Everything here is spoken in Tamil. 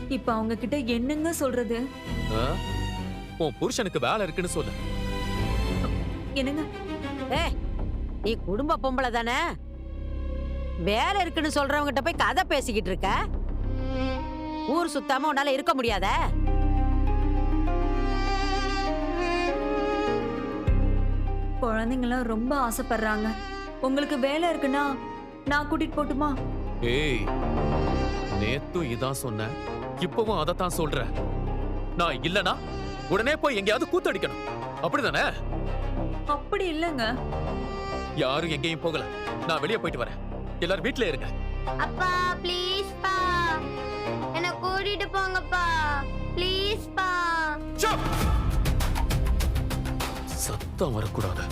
இப்ப அவங்க கிட்ட என்னங்க சொல்றது? ஆ? உன் புருஷனுக்கு வேலை இருக்குன்னு சொல்லு. என்னங்க? ஏய், நீ குடும்ப பொம்பளை தானே? வேலை இருக்குன்னு சொல்றவங்கிட்ட போய் கதை பேசிக்கிட்டு இருக்க. ஊர் சுத்தாம உன்னால இருக்க முடியாத? குழந்தைங்களாம் ரொம்ப ஆசைப்படுறாங்க. உங்களுக்கு வேலை இருக்குன்னா நான் கூட்டிட்டு போட்டுமா? ஏய், நேத்தும் இதான் சொன்ன, இப்பவும் அதத்தான் சொல்ற. நான் இல்லனா உடனே போய் எங்கேயாவது கூத்தடிக்கணும், அப்படிதானே? அப்படி இல்லங்க. யாரும் எங்கேயும் போகல, நான் வெளியே போயிட்டு வரேன். எல்லாரும் வீட்ல இருங்க. அப்பா ப்ளீஸ் பா, என்ன கூட்டிட்டு போங்கப்பா ப்ளீஸ் பா. சத்தம் வரக்கூடாது.